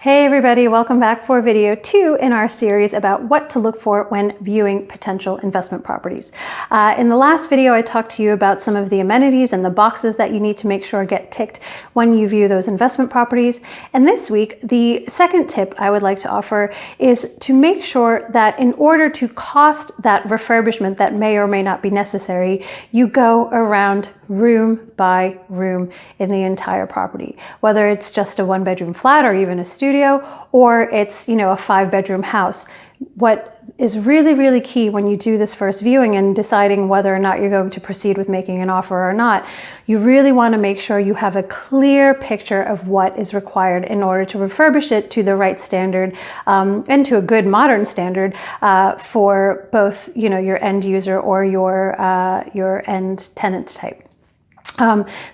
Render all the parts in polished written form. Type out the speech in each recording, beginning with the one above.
Hey everybody, welcome back for video 2 in our series about what to look for when viewing potential investment properties. In the last video, I talked to you about some of the amenities and the boxes that you need to make sure get ticked when you view those investment properties. And this week, the second tip I would like to offer is to make sure that in order to cost that refurbishment that may or may not be necessary, you go around room by room in the entire property, whether it's just a 1-bedroom flat or even a studio, or it's, a 5-bedroom house. What is really, really key when you do this first viewing and deciding whether or not you're going to proceed with making an offer or not, you really want to make sure you have a clear picture of what is required in order to refurbish it to the right standard and to a good modern standard for both, your end user or your end tenant type.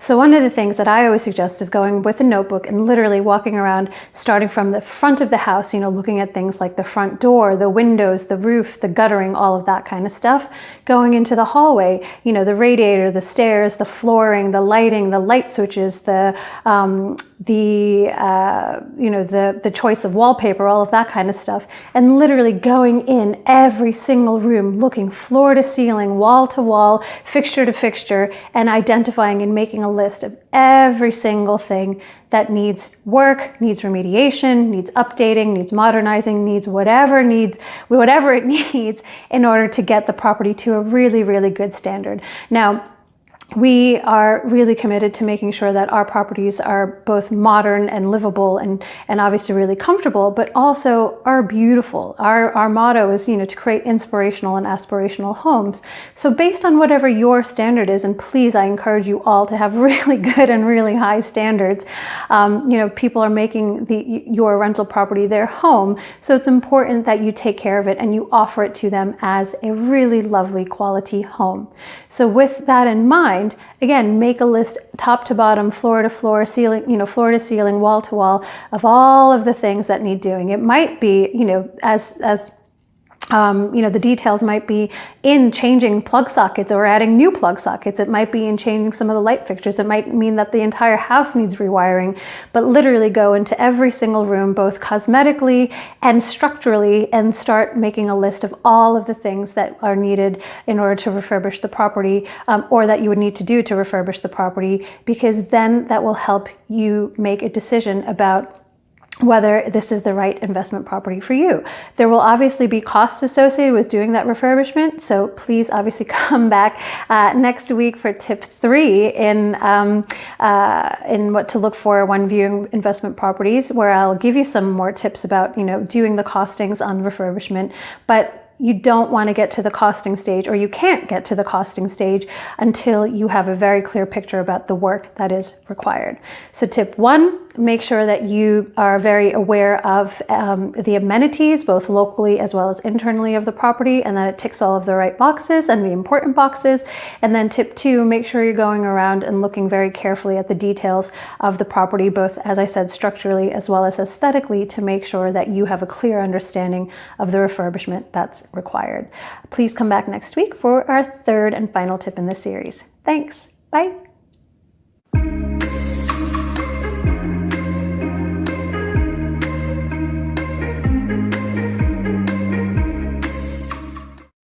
So one of the things that I always suggest is going with a notebook and literally walking around, starting from the front of the house, looking at things like the front door, the windows, the roof, the guttering, all of that kind of stuff, going into the hallway, the radiator, the stairs, the flooring, the lighting, the light switches, the choice of wallpaper, all of that kind of stuff, and literally going in every single room, looking floor to ceiling, wall to wall, fixture to fixture, and identifying and making a list of every single thing that needs work, needs remediation, needs updating, needs modernizing, needs whatever it needs in order to get the property to a really, really good standard. Now, we are really committed to making sure that our properties are both modern and livable and obviously really comfortable, but also are beautiful. Our motto is, to create inspirational and aspirational homes. So based on whatever your standard is, and please, I encourage you all to have really good and really high standards. People are making your rental property their home. So it's important that you take care of it and you offer it to them as a really lovely quality home. So with that in mind, again, make a list top to bottom, floor to floor, ceiling, floor to ceiling, wall to wall, of all of the things that need doing. It might be, the details might be in changing plug sockets or adding new plug sockets. It might be in changing some of the light fixtures. It might mean that the entire house needs rewiring, but literally go into every single room, both cosmetically and structurally, and start making a list of all of the things that are needed in order to refurbish the property, or that you would need to do to refurbish the property, because then that will help you make a decision about whether this is the right investment property for you. There will obviously be costs associated with doing that refurbishment, so please obviously come back next week for tip 3 in what to look for when viewing investment properties, where I'll give you some more tips about doing the costings on refurbishment. But you don't want to get to the costing stage, or you can't get to the costing stage until you have a very clear picture about the work that is required. So tip 1, make sure that you are very aware of the amenities, both locally as well as internally of the property, and that it ticks all of the right boxes and the important boxes. And then tip 2, make sure you're going around and looking very carefully at the details of the property, both, as I said, structurally as well as aesthetically, to make sure that you have a clear understanding of the refurbishment that's required. Please come back next week for our 3rd and final tip in this series. Thanks. Bye.